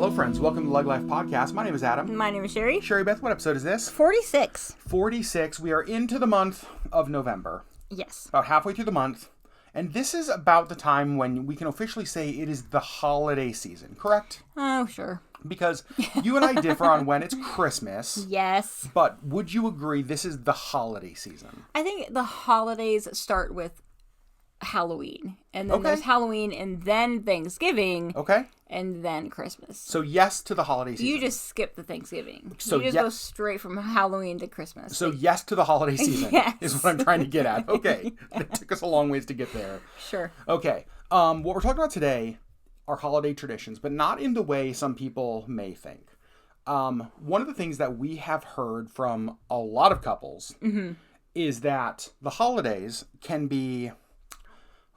Hello, friends. Welcome to the LeggLife podcast. My name is Adam. My name is Sherry. Sherry Beth, what episode is this? 46. 46. We are into the month of November. Yes. About halfway through the month. And this is about the time when we can officially say it is the holiday season, correct? Oh, sure. Because you and I differ on when it's Christmas. Yes. But would you agree this is the holiday season? I think the holidays start with Halloween. And then there's Halloween and then Thanksgiving. Okay. And then Christmas. So yes to the holiday season. You just skip the Thanksgiving. So you just go straight from Halloween to Christmas. So yes to the holiday season is what I'm trying to get at. Okay. It took us a long ways to get there. Sure. Okay. What we're talking about today are holiday traditions, but not in the way some people may think. One of the things that we have heard from a lot of couples is that the holidays can be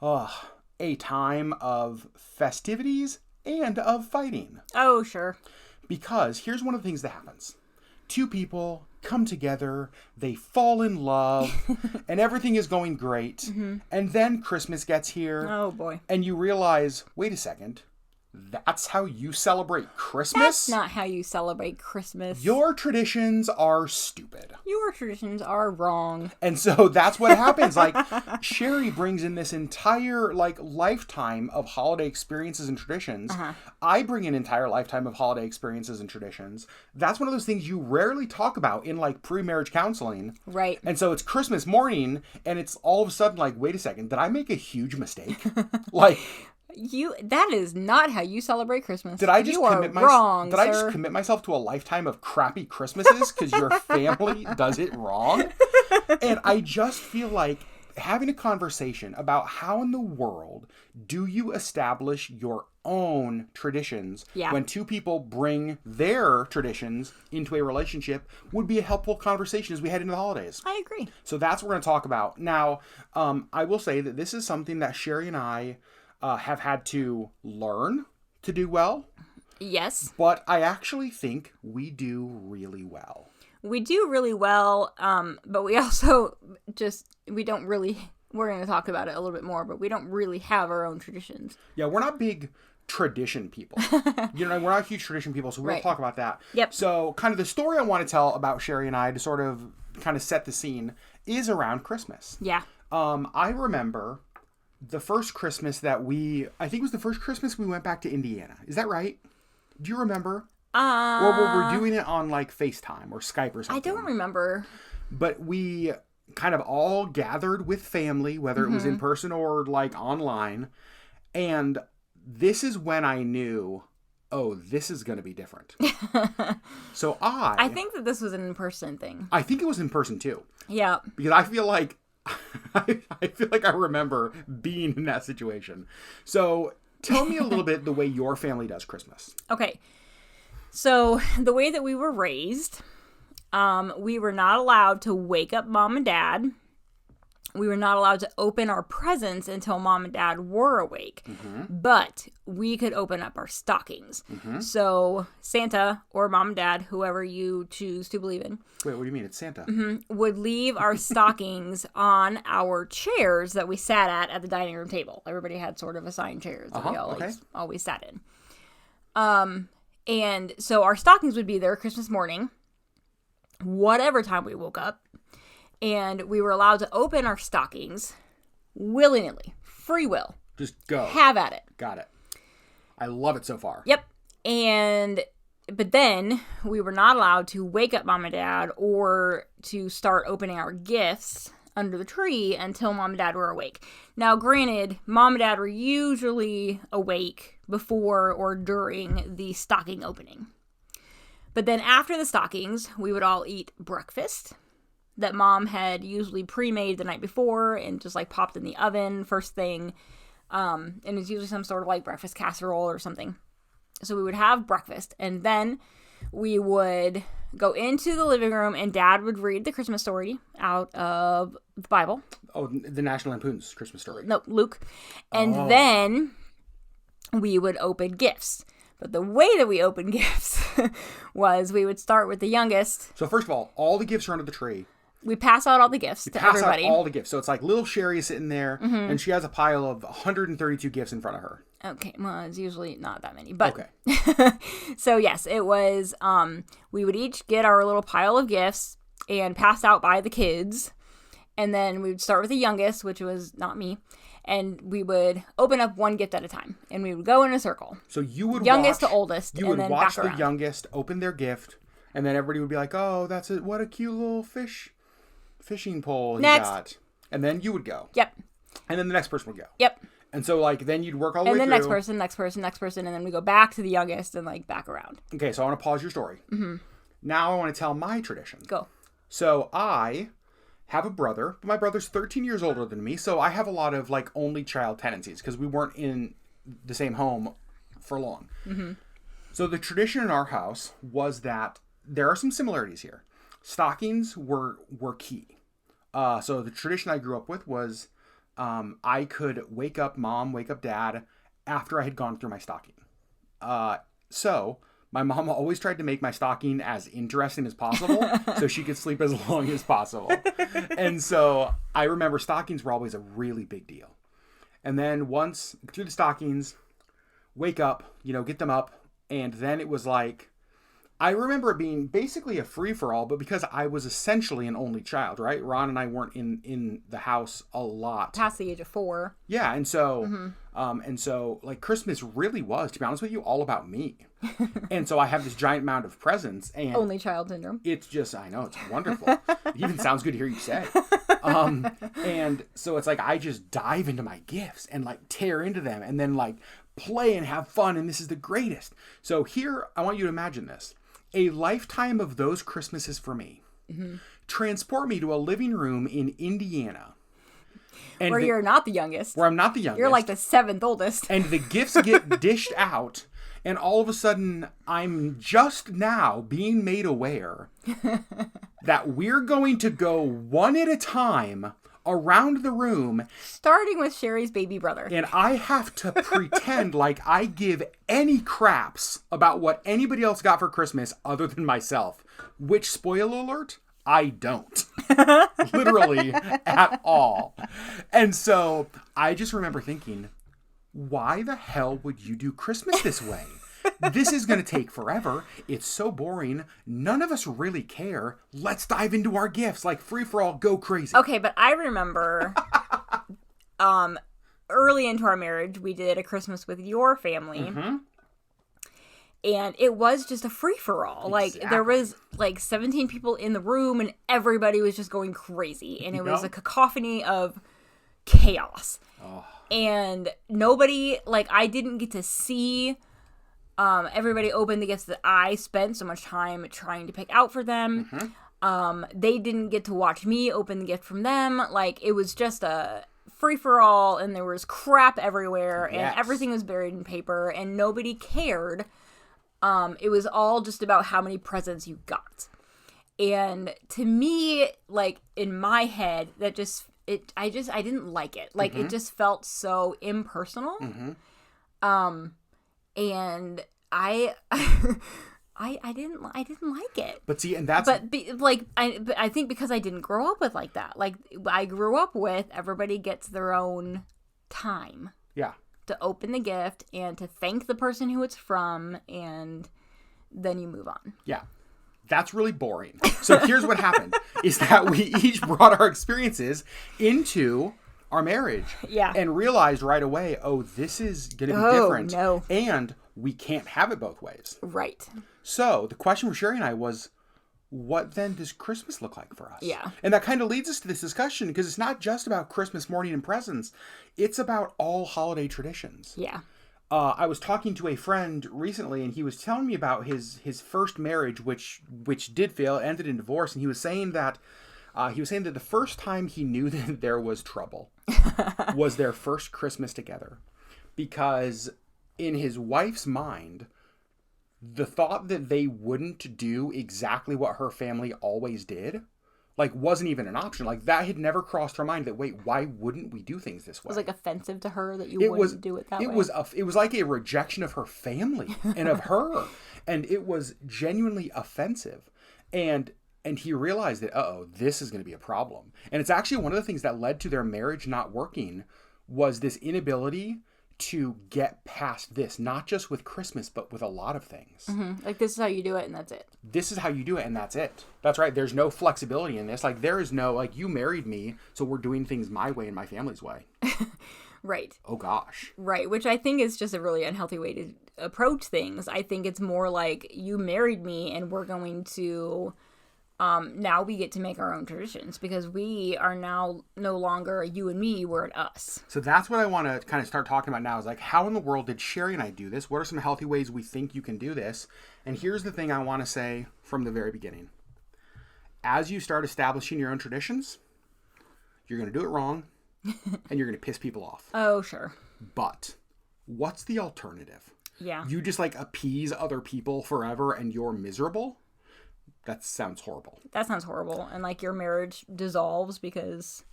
a time of festivities and of fighting. Oh, sure. Because here's one of the things that happens. Two people come together, they fall in love, and everything is going great. And then Christmas gets here. Oh, boy. And you realize, wait a second, that's how you celebrate Christmas? That's not how you celebrate Christmas. Your traditions are stupid. Your traditions are wrong. And so that's what happens. Like, Sherry brings in this entire, lifetime of holiday experiences and traditions. I bring an entire lifetime of holiday experiences and traditions. That's one of those things you rarely talk about in, pre-marriage counseling. Right. And so it's Christmas morning, and it's all of a sudden wait a second, did I make a huge mistake? That is not how you celebrate Christmas. Did I just I just commit myself to a lifetime of crappy Christmases because your family does it wrong? And I just feel like having a conversation about how in the world do you establish your own traditions when two people bring their traditions into a relationship would be a helpful conversation as we head into the holidays. I agree. So that's what we're going to talk about. Now, I will say that this is something that Sherry and I have had to learn to do well. Yes. But I actually think we do really well. We do really well, but we also we're going to talk about it a little bit more, but we don't really have our own traditions. Yeah, we're not big tradition people. We're not huge tradition people, so we'll talk about that. Yep. So kind of the story I want to tell about Sherry and I to sort of kind of set the scene is around Christmas. Yeah. I remember the first Christmas I think it was the first Christmas we went back to Indiana. Is that right? Do you remember? Or were we doing it on FaceTime or Skype or something? I don't remember. But we kind of all gathered with family, whether it was in person or online. And this is when I knew, this is going to be different. So I think that this was an in-person thing. I think it was in person too. Yeah. Because I feel like I remember being in that situation. So tell me a little bit the way your family does Christmas. Okay. So the way that we were raised, we were not allowed to wake up mom and dad. We were not allowed to open our presents until mom and dad were awake. But we could open up our stockings. So Santa or mom and dad, whoever you choose to believe in. Wait, what do you mean? It's Santa. Would leave our stockings on our chairs that we sat at the dining room table. Everybody had sort of assigned chairs that we always sat in. And so our stockings would be there Christmas morning, whatever time we woke up. And we were allowed to open our stockings willy-nilly. Free will. Just go. Have at it. Got it. I love it so far. Yep. But then we were not allowed to wake up mom and dad or to start opening our gifts under the tree until mom and dad were awake. Now, granted, mom and dad were usually awake before or during the stocking opening. But then after the stockings, we would all eat breakfast that mom had usually pre-made the night before and just popped in the oven first thing. And it's usually some sort of breakfast casserole or something. So we would have breakfast and then we would go into the living room and dad would read the Christmas story out of the Bible. Oh, the National Lampoon's Christmas Story. No, Luke. And then we would open gifts. But the way that we opened gifts was we would start with the youngest. So first of all the gifts are under the tree. We pass out all the gifts to everybody. Pass out all the gifts. So it's little Sherry is sitting there, and she has a pile of 132 gifts in front of her. Okay, well, it's usually not that many, but Okay. so yes, it was. We would each get our little pile of gifts and pass out by the kids, and then we would start with the youngest, which was not me, and we would open up one gift at a time, and we would go in a circle. So you would youngest watch, to oldest, you and would then watch back the around. youngest open their gift, and then everybody would be like, "Oh, that's it! What a cute little fishing pole he Next. got." And then you would go. Yep. And then the next person would go. Yep. And so, like, then you'd work all the way And then through. next person, and then we go back to the youngest and, like, back around. Okay, so I want to pause your story. Mm-hmm. Now I want to tell my tradition. Go. So I have a brother, but my brother's 13 years older than me, so I have a lot of, like, only child tendencies because we weren't in the same home for long. Mm-hmm. So the tradition in our house was that there are some similarities here. Stockings were key. So the tradition I grew up with was I could wake up mom, wake up dad after I had gone through my stocking. So my mom always tried to make my stocking as interesting as possible so she could sleep as long as possible. And so I remember stockings were always a really big deal. And then once through the stockings, wake up, get them up. And then it was like, I remember it being basically a free-for-all, but because I was essentially an only child, right? Ron and I weren't in the house a lot. Past the age of 4. Yeah, and so, like, Christmas really was, to be honest with you, all about me. And so I have this giant mound of presents, and Only child syndrome. it's just, I know, it's wonderful. It even sounds good to hear you say. And so it's like, I just dive into my gifts and, like, tear into them, and then, like, play and have fun, and this is the greatest. So here, I want you to imagine this. A lifetime of those Christmases for me. Mm-hmm. Transport me to a living room in Indiana. Where you're not the youngest. Where I'm not the youngest. You're like the 7th oldest. And the gifts get dished out. And all of a sudden, I'm just now being made aware that we're going to go one at a time around the room. Starting with Sherry's baby brother. And I have to pretend like I give any craps about what anybody else got for Christmas other than myself. Which, spoiler alert, I don't. Literally at all. And so I just remember thinking, why the hell would you do Christmas this way? This is going to take forever. It's so boring. None of us really care. Let's dive into our gifts. Like, free for all, go crazy. Okay, but I remember early into our marriage, we did a Christmas with your family. Mm-hmm. And it was just a free-for-all. Like, there was, like, 17 people in the room, and everybody was just going crazy. And it was a cacophony of chaos. Oh. And nobody, like, I didn't get to see everybody open the gifts that I spent so much time trying to pick out for them. Mm-hmm. They didn't get to watch me open the gift from them. Like, it was just a free-for-all, and there was crap everywhere, and everything was buried in paper, and nobody cared. It was all just about how many presents you got. And to me, like, in my head, that just, I didn't like it. Like, mm-hmm. It just felt so impersonal. Mm-hmm. And I didn't like it. But see, and that's... I think because I didn't grow up with like that. Like, I grew up with everybody gets their own time. Yeah. To open the gift and to thank the person who it's from, and then you move on. Yeah. That's really boring. So here's what happened, is that we each brought our experiences into our marriage. Yeah. And realized right away, this is going to be different. No. And we can't have it both ways. Right. So the question for Sherry and I was, what then does Christmas look like for us? Yeah. And that kind of leads us to this discussion, because it's not just about Christmas morning and presents. It's about all holiday traditions. Yeah. I was talking to a friend recently, and he was telling me about his first marriage, which did fail, ended in divorce. And he was saying that the first time he knew that there was trouble was their first Christmas together, because in his wife's mind, the thought that they wouldn't do exactly what her family always did, like, wasn't even an option. Like, that had never crossed her mind that, wait, why wouldn't we do things this way? It was, like, offensive to her that you wouldn't do it that way. It was like a rejection of her family and of her. And it was genuinely offensive. And he realized that, this is going to be a problem. And it's actually one of the things that led to their marriage not working, was this inability to get past this, not just with Christmas, but with a lot of things. Mm-hmm. Like, this is how you do it, and that's it. This is how you do it, and that's it. That's right. There's no flexibility in this. Like, there is no, like, you married me, so we're doing things my way and my family's way. Right. Oh, gosh. Right, which I think is just a really unhealthy way to approach things. I think it's more like, you married me, and we're going to... now we get to make our own traditions because we are now no longer you and me, we're at us. So that's what I want to kind of start talking about now is like, how in the world did Sherry and I do this? What are some healthy ways we think you can do this? And here's the thing I want to say from the very beginning. As you start establishing your own traditions, you're going to do it wrong and you're going to piss people off. Oh, sure. But what's the alternative? Yeah. You just like appease other people forever and you're miserable? That sounds horrible. That sounds horrible. And like your marriage dissolves because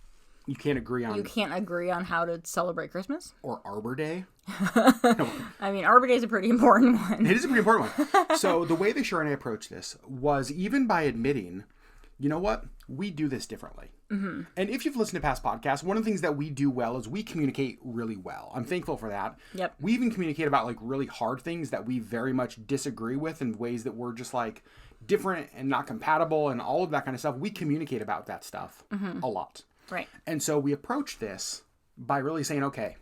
you can't agree on how to celebrate Christmas or Arbor Day. I mean, Arbor Day is a pretty important one. It is a pretty important one. So the way that Sherry and I approached this was even by admitting, you know what? We do this differently. Mm-hmm. And if you've listened to past podcasts, one of the things that we do well is we communicate really well. I'm thankful for that. Yep. We even communicate about like really hard things that we very much disagree with in ways that we're just like different and not compatible and all of that kind of stuff. We communicate about that stuff a lot. Right. And so we approach this by really saying, okay,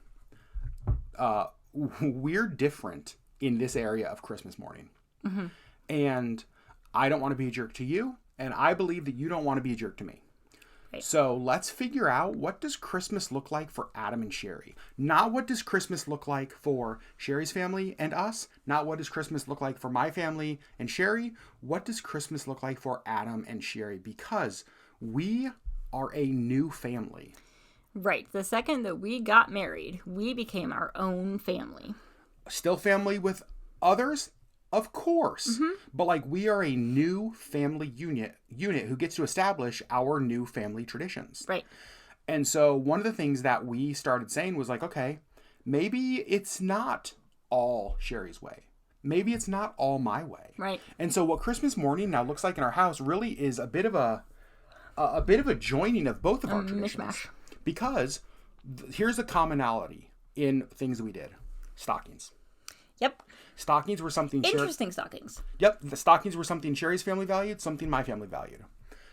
we're different in this area of Christmas morning. Mm-hmm. And I don't want to be a jerk to you. And I believe that you don't want to be a jerk to me. Right. So let's figure out, what does Christmas look like for Adam and Sherry? Not what does Christmas look like for Sherry's family and us. Not what does Christmas look like for my family and Sherry. What does Christmas look like for Adam and Sherry? Because we are a new family. Right. The second that we got married, we became our own family. Still family with others? Of course. Mm-hmm. But like, we are a new family unit who gets to establish our new family traditions. Right. And so one of the things that we started saying was like, okay, maybe it's not all Sherry's way. Maybe it's not all my way. Right. And so what Christmas morning now looks like in our house really is a bit of a joining of both of our traditions. Mishmash. Because here's the commonality in things we did. Stockings. Yep. Stockings were something... Interesting stockings. Yep. The stockings were something Sherry's family valued, something my family valued.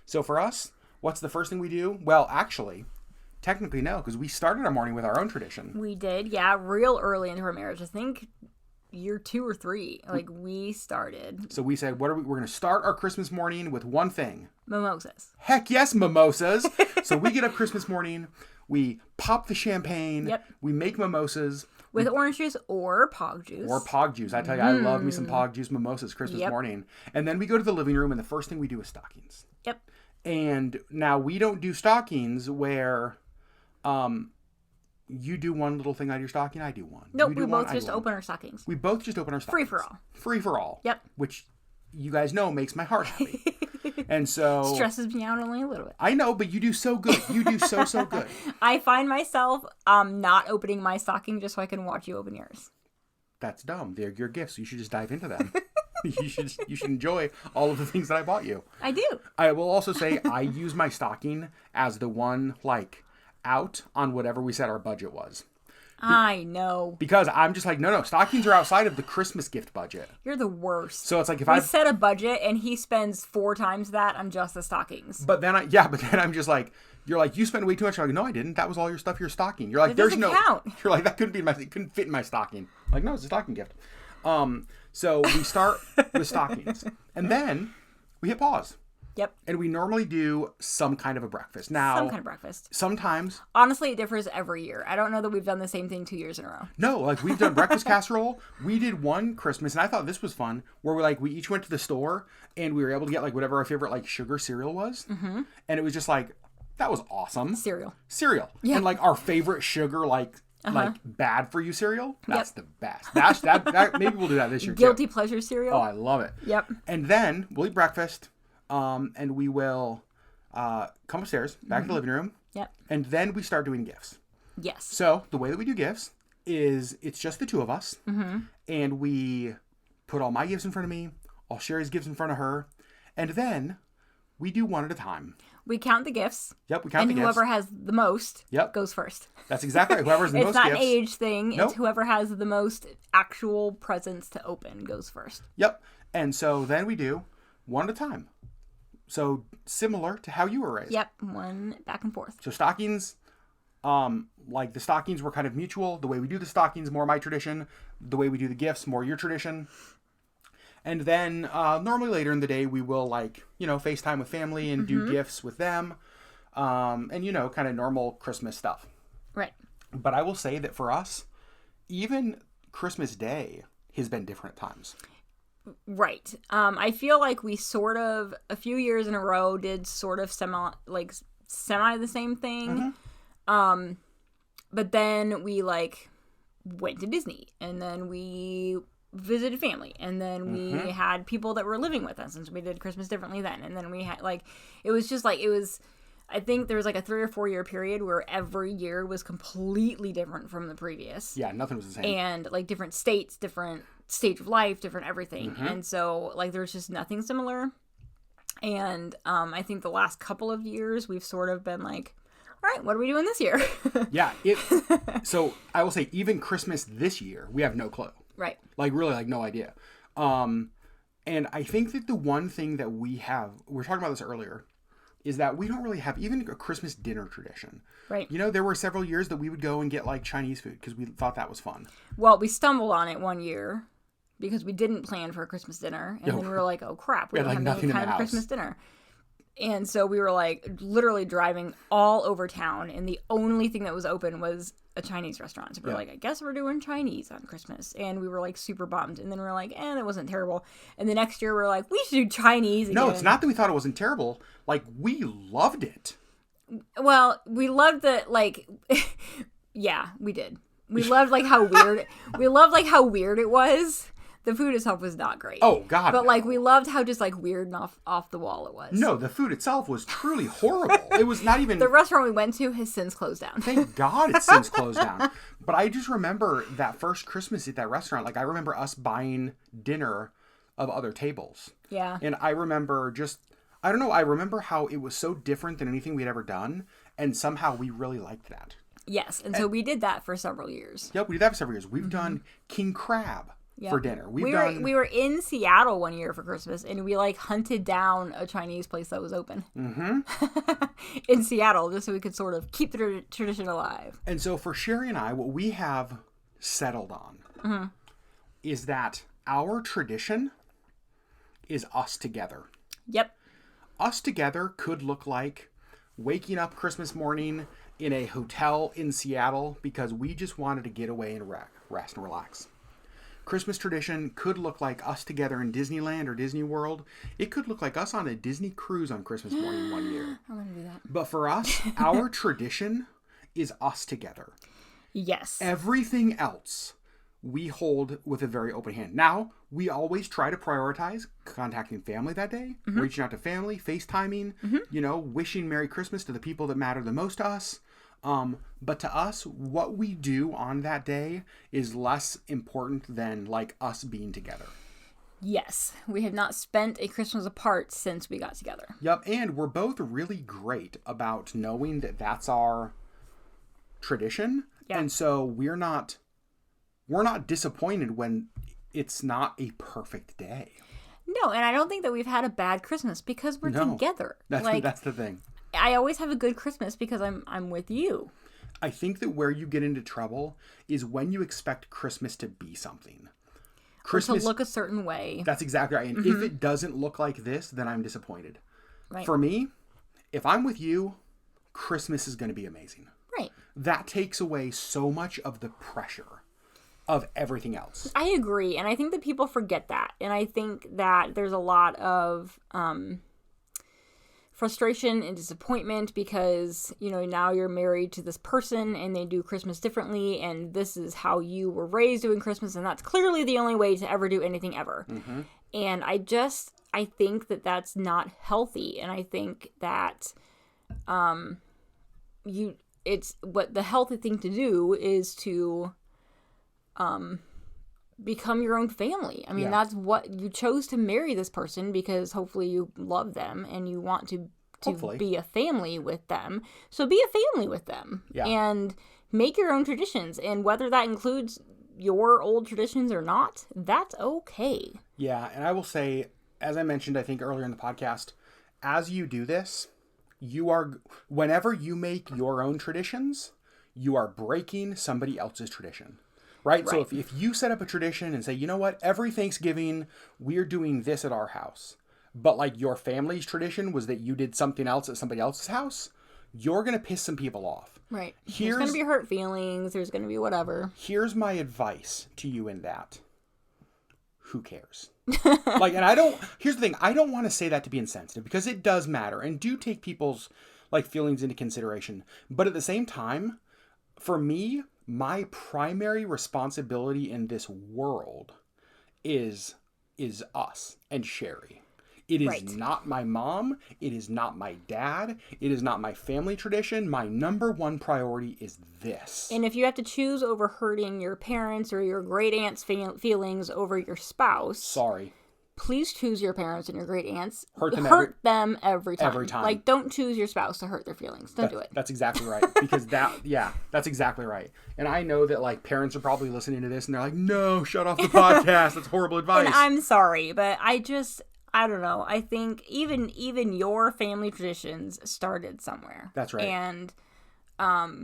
So for us, what's the first thing we do? Well, actually, technically no, because we started our morning with our own tradition. We did, yeah, real early into our marriage. I think year 2 or 3, like we started. So we said, we're going to start our Christmas morning with one thing. Mimosas. Heck yes, mimosas. So we get up Christmas morning, we pop the champagne, yep. We make mimosas. With orange juice or pog juice. Or pog juice. I tell you, I love me some pog juice mimosas Christmas morning. And then we go to the living room, and the first thing we do is stockings. Yep. And now we don't do stockings where you do one little thing out of your stocking, I do one. Nope, we both just open our stockings. We both just open our stockings. Free for all. Free for all. Yep. Which you guys know makes my heart happy. And so... stresses me out only a little bit. I know, but you do so good. You do so good. I find myself not opening my stocking just so I can watch you open yours. That's dumb. They're your gifts. You should just dive into them. You should enjoy all of the things that I bought you. I do. I will also say I use my stocking as the one, like, out on whatever we said our budget was. I know. Because I'm just like, no, stockings are outside of the Christmas gift budget. You're the worst. So it's like if I set a budget and he spends 4 times that on just the stockings. But then I'm just like, you're like, you spent way too much. I'm like, no, I didn't. That was all your stuff, your stocking. You're like, there's no count. You're like, that it couldn't fit in my stocking. I'm like, no, it's a stocking gift. So we start with stockings. And then we hit pause. Yep. And we normally do some kind of a breakfast. Now, some kind of breakfast. Sometimes. Honestly, it differs every year. I don't know that we've done the same thing 2 years in a row. No, like we've done breakfast casserole. We did one Christmas, and I thought this was fun, where we each went to the store and we were able to get like whatever our favorite like sugar cereal was. Mm-hmm. And it was just like, that was awesome. Cereal. Yeah. And like our favorite sugar, like bad for you cereal. That's the best. That maybe we'll do that this year Guilty pleasure cereal. Oh, I love it. Yep. And then we'll eat breakfast. And we will come upstairs, back to the living room. Yep. And then we start doing gifts. Yes. So the way that we do gifts is it's just the two of us. Mm-hmm. And we put all my gifts in front of me, all Sherry's gifts in front of her. And then we do one at a time. We count the gifts. Yep, we count the and gifts. whoever has the most goes first. That's exactly right. Whoever's the most It's not gifts. an age thing. Nope. It's whoever has the most actual presents to open goes first. Yep. And so then we do one at a time. So similar to how you were raised. Yep, one back and forth. So stockings, like the stockings were kind of mutual. The way we do the stockings, more my tradition. The way we do the gifts, more your tradition. And then normally later in the day, we will FaceTime with family and do gifts with them. And, kind of normal Christmas stuff. Right. But I will say that for us, even Christmas Day has been different at times. Right. I feel like we sort of, a few years in a row, did sort of semi the same thing. But then we, went to Disney. And then we visited family, and then we had people that were living with us, since we did Christmas differently then. And then we had I think there was a 3 or 4 year period where every year was completely different from the previous. Yeah, nothing was the same. And different states, different stage of life, different everything. And so there's just nothing similar. And I think the last couple of years we've sort of been all right, what are we doing this year? Yeah. So I will say, even Christmas this year, we have no clue. Right. Really, no idea. And I think that the one thing that we were talking about this earlier, is that we don't really have even a Christmas dinner tradition. Right. There were several years that we would go and get Chinese food because we thought that was fun. Well, we stumbled on it one year because we didn't plan for a Christmas dinner. And then we were like, oh crap, we don't have any kind of Christmas dinner. And so we were literally driving all over town, and the only thing that was open was a Chinese restaurant. So we were I guess we're doing Chinese on Christmas. And we were super bummed. And then we were that wasn't terrible. And the next year we were we should do Chinese again. No, it's not that we thought it wasn't terrible. We loved it. Well, we loved the yeah, we did. We loved how weird how weird it was. The food itself was not great. Oh, God. But, no. we loved how just, weird and off the wall it was. No, the food itself was truly horrible. It was not even... The restaurant we went to has since closed down. Thank God it's since closed down. But I just remember that first Christmas at that restaurant. I remember us buying dinner of other tables. Yeah. And I remember I don't know, I remember how it was so different than anything we'd ever done. And somehow we really liked that. Yes. And so we did that for several years. Yep, we did that for several years. We've done King Crab. Yep. For dinner. We were in Seattle one year for Christmas, and we hunted down a Chinese place that was open in Seattle, just so we could sort of keep the tradition alive. And so for Sherry and I, what we have settled on is that our tradition is us together. Yep. Us together could look like waking up Christmas morning in a hotel in Seattle because we just wanted to get away and rest and relax. Christmas tradition could look like us together in Disneyland or Disney World. It could look like us on a Disney cruise on Christmas morning one year. I want to do that. But for us, our tradition is us together. Yes. Everything else we hold with a very open hand. Now, we always try to prioritize contacting family that day, reaching out to family, FaceTiming, wishing Merry Christmas to the people that matter the most to us. But to us, what we do on that day is less important than us being together. Yes. We have not spent a Christmas apart since we got together. Yep. And we're both really great about knowing that that's our tradition. Yeah. And so we're not disappointed when it's not a perfect day. No. And I don't think that we've had a bad Christmas because we're together. That's the thing. I always have a good Christmas because I'm with you. I think that where you get into trouble is when you expect Christmas to be something. Christmas, or to look a certain way. That's exactly right. And if it doesn't look like this, then I'm disappointed. Right. For me, if I'm with you, Christmas is going to be amazing. Right. That takes away so much of the pressure of everything else. I agree. And I think that people forget that. And I think that there's a lot of... frustration and disappointment because, now you're married to this person and they do Christmas differently and this is how you were raised doing Christmas and that's clearly the only way to ever do anything ever. And I think that that's not healthy. And I think that it's what the healthy thing to do is to become your own family. That's what you chose to marry this person because hopefully you love them and you want to to Hopefully. be a family with them. So be a family with them. Yeah. And make your own traditions. And whether that includes your old traditions or not, that's okay. Yeah, and I will say, as I mentioned, I think earlier in the podcast, as you do this, whenever you make your own traditions, you are breaking somebody else's tradition. Right? So if you set up a tradition and say, you know what, every Thanksgiving, we're doing this at our house, but like your family's tradition was that you did something else at somebody else's house, you're going to piss some people off. Right. There's going to be hurt feelings. There's going to be whatever. Here's my advice to you in that. Who cares? Here's the thing. I don't want to say that to be insensitive because it does matter and do take people's like feelings into consideration. But at the same time, for me, my primary responsibility in this world is us and Sherry. It is not my mom. It is not my dad. It is not my family tradition. My number one priority is this. And if you have to choose over hurting your parents or your great aunt's feelings over your spouse, sorry, please choose your parents and your great aunts. Hurt them every time. Every time. Like, don't choose your spouse to hurt their feelings. Don't do it. That's exactly right. Because that's exactly right. And I know that like parents are probably listening to this and they're like, no, shut off the podcast. That's horrible advice. And I'm sorry, but I don't know. I think even your family traditions started somewhere. That's right. And I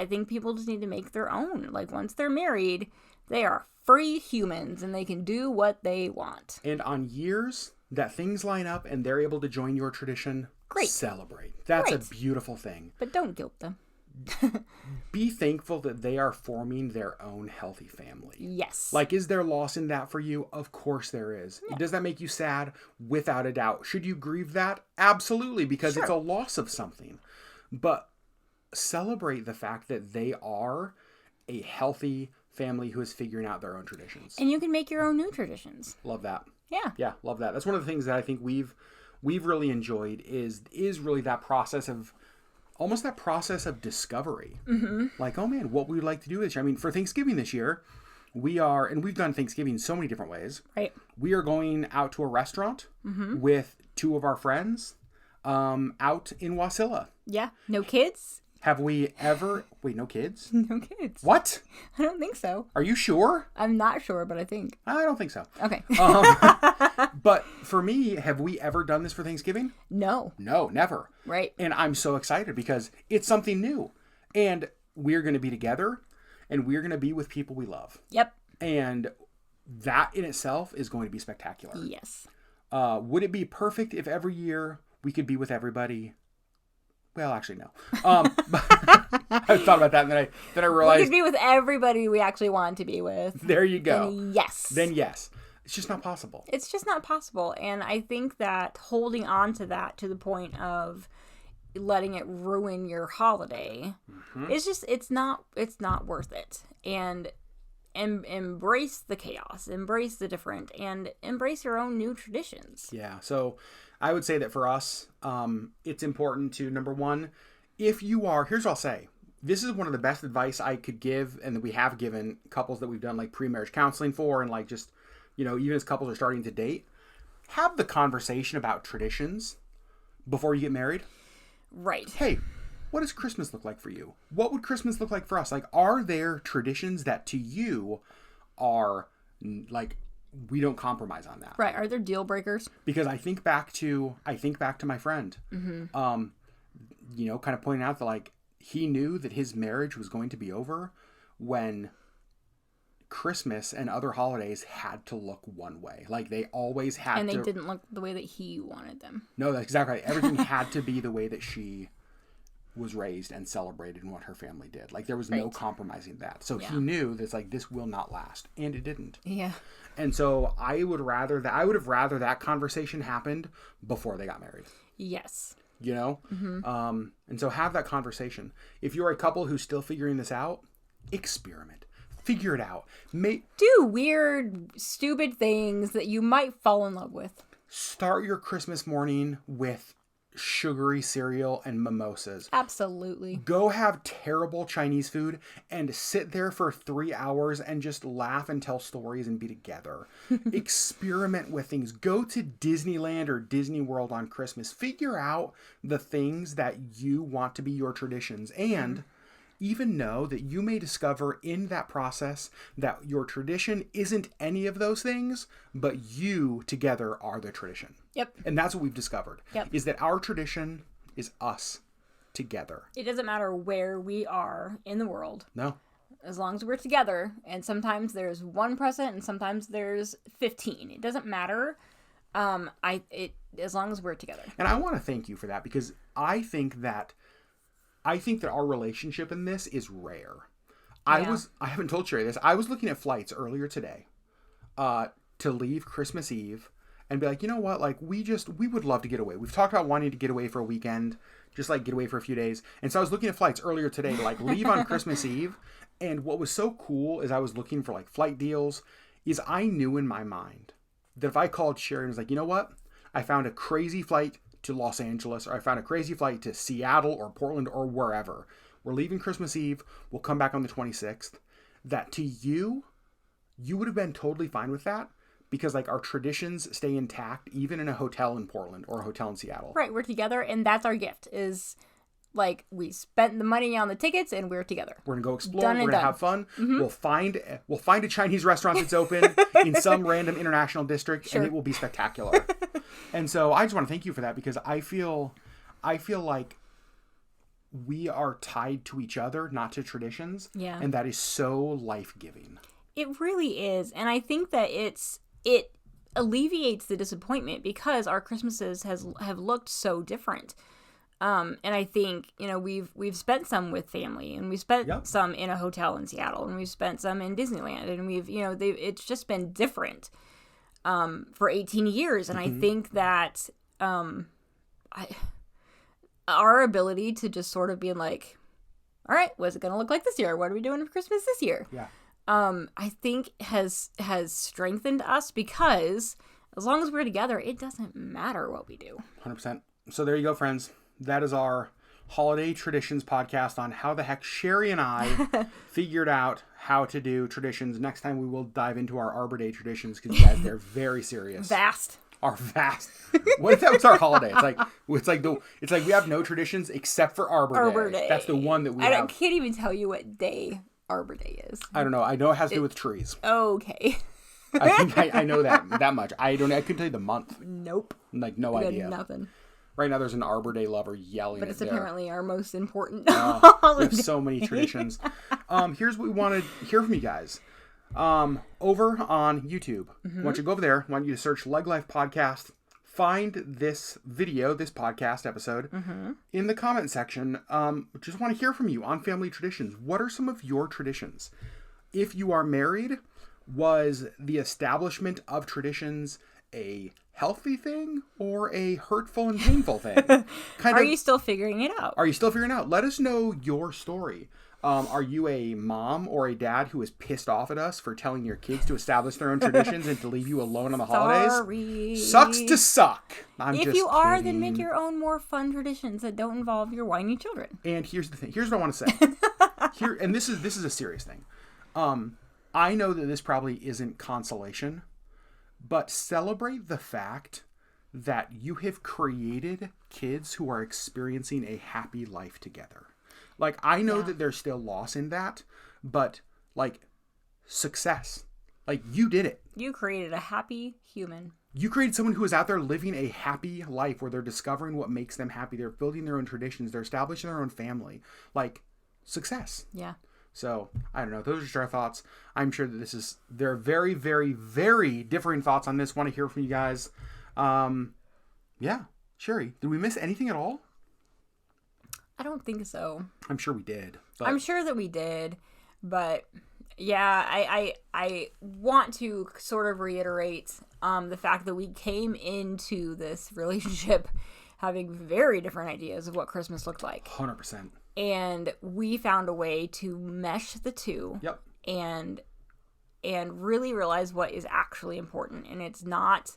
think people just need to make their own. Like once they're married, they are free humans and they can do what they want. And on years that things line up and they're able to join your tradition, great. Celebrate. That's a beautiful thing. But don't guilt them. Be thankful that they are forming their own healthy family. Yes. Like, is there loss in that for you? Of course there is. Yeah. Does that make you sad? Without a doubt. Should you grieve that? Absolutely, because it's a loss of something. But celebrate the fact that they are a healthy family who is figuring out their own traditions. And you can make your own new traditions. Love that. Yeah. Yeah, love that. That's one of the things that I think we've really enjoyed is really that process of almost that process of discovery. Mm-hmm. Like, oh man, what we would like to do this year. I mean, for Thanksgiving this year, and we've done Thanksgiving so many different ways. Right. We are going out to a restaurant with two of our friends out in Wasilla. Yeah. No kids? Have we ever... Wait, no kids? No kids. What? I don't think so. Are you sure? I'm not sure, but I think. I don't think so. Okay. But for me, have we ever done this for Thanksgiving? No. No, never. Right. And I'm so excited because it's something new. And we're going to be together and we're going to be with people we love. Yep. And that in itself is going to be spectacular. Yes. Would it be perfect if every year we could be with everybody? Well, actually, no. I thought about that, and then I realized... We could be with everybody we actually want to be with. There you go. Then yes. It's just not possible. It's just not possible. And I think that holding on to that to the point of letting it ruin your holiday it's not worth it. And embrace the chaos, embrace the different, and embrace your own new traditions. Yeah. So I would say that for us, it's important to, number one, if you are, here's what I'll say. This is one of the best advice I could give and that we have given couples that we've done like pre-marriage counseling for and like just, even as couples are starting to date, have the conversation about traditions before you get married. Right. Hey, what does Christmas look like for you? What would Christmas look like for us? Like, are there traditions that to you are like, we don't compromise on that? Right. Are there deal breakers? Because I think back to my friend, kind of pointing out that like, he knew that his marriage was going to be over when Christmas and other holidays had to look one way. Like they always had to. And they didn't look the way that he wanted them. No, that's exactly right. Everything had to be the way that she was raised and celebrated and what her family did. Like there was no compromising that. So he knew that it's like, this will not last. And it didn't. Yeah. And so I would have rather that conversation happened before they got married. Yes. And so have that conversation. If you're a couple who's still figuring this out, experiment. Figure it out. Do weird, stupid things that you might fall in love with. Start your Christmas morning with sugary cereal and mimosas. Absolutely. Go have terrible Chinese food and sit there for 3 hours and just laugh and tell stories and be together. Experiment with things. Go to Disneyland or Disney World on Christmas. Figure out the things that you want to be your traditions. And even know that you may discover in that process that your tradition isn't any of those things, but you together are the tradition. Yep. And that's what we've discovered. Yep. Is that our tradition is us together. It doesn't matter where we are in the world. No. As long as we're together, and sometimes there's one present and sometimes there's 15. It doesn't matter. As long as we're together. And I want to thank you for that, because I think that our relationship in this is rare. Yeah. I haven't told Sherry this. I was looking at flights earlier today to leave Christmas Eve and be like, you know what? Like, we would love to get away. We've talked about wanting to get away for a weekend, just like get away for a few days. And so I was looking at flights earlier today to like leave on Christmas Eve. And what was so cool is I was looking for like flight deals is I knew in my mind that if I called Sherry and was like, you know what? I found a crazy flight to Los Angeles, or I found a crazy flight to Seattle or Portland or wherever. We're leaving Christmas Eve. We'll come back on the 26th. That to you would have been totally fine with that, because like our traditions stay intact even in a hotel in Portland or a hotel in Seattle. Right, we're together, and that's our gift. Is like we spent the money on the tickets and we're together. We're gonna go explore. Done We're and gonna done. have fun. Mm-hmm. We'll find a Chinese restaurant that's open in some random international district, Sure. and it will be spectacular. And so I just want to thank you for that, because I feel like we are tied to each other, not to traditions. Yeah. And that is so life-giving. It really is, and I think that it alleviates the disappointment, because our Christmases have looked so different. And I think, we've spent some with family, and we've spent some in a hotel in Seattle, and we've spent some in Disneyland, and it's just been different, for 18 years. And I think that, our ability to just sort of be like, all right, what's it going to look like this year? What are we doing for Christmas this year? Yeah. I think has strengthened us, because as long as we're together, it doesn't matter what we do. 100%. So there you go, friends. That is our holiday traditions podcast on how the heck Sherry and I figured out how to do traditions. Next time we will dive into our Arbor Day traditions, because guys, they're very serious. Vast. Our vast. What if that was our holiday? It's like we have no traditions except for Arbor Day. That's the one that we have. I can't even tell you what day Arbor Day is. I don't know. I know it has to do with trees. Okay. I think I know that much. I couldn't tell you the month. Nope. Like, no idea. Nothing. Right now, there's an Arbor Day lover yelling. But it's there. apparently our most important We holiday. have so many traditions. Here's what we want to hear from you guys. Over on YouTube. I want you to go over there. I want you to search LeggLife Podcast. Find this video, this podcast episode, in the comment section. Just want to hear from you on family traditions. What are some of your traditions? If you are married, was the establishment of traditions a healthy thing or a hurtful and painful thing? Are you still figuring it out? Are you still figuring it out? Let us know your story. Are you a mom or a dad who is pissed off at us for telling your kids to establish their own traditions and to leave you alone on the holidays? Sorry. Sucks to suck. If you are, then make your own more fun traditions that don't involve your whiny children. And here's the thing. Here's what I want to say. And this is a serious thing. I know that this probably isn't consolation, but celebrate the fact that you have created kids who are experiencing a happy life together. Like, I know that there's still loss in that, but, like, success. Like, you did it. You created a happy human. You created someone who is out there living a happy life where they're discovering what makes them happy. They're building their own traditions. They're establishing their own family. Like, success. Yeah. So, I don't know. Those are just our thoughts. I'm sure that there are very, very, very differing thoughts on this. Want to hear from you guys. Yeah. Sherry, did we miss anything at all? I don't think so. I'm sure we did. But... I'm sure that we did, but yeah, I want to sort of reiterate the fact that we came into this relationship having very different ideas of what Christmas looked like. 100%. And we found a way to mesh the two. Yep. And really realize what is actually important. And it's not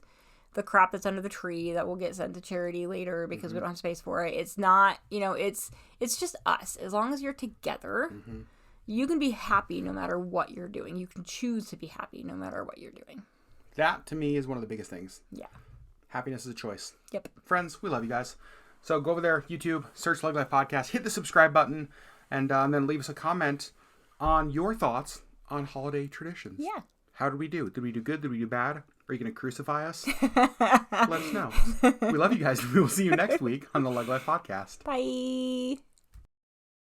the crap that's under the tree that will get sent to charity later because we don't have space for it. It's not, it's just us. As long as you're together, you can be happy no matter what you're doing. You can choose to be happy no matter what you're doing. That, to me, is one of the biggest things. Yeah. Happiness is a choice. Yep. Friends, we love you guys. So go over there, YouTube, search LeggLife Podcast, hit the subscribe button, and then leave us a comment on your thoughts on holiday traditions. Yeah. How did we do? Did we do good? Did we do bad? Are you going to crucify us? Let us know. We love you guys. We will see you next week on the LeggLife Podcast. Bye.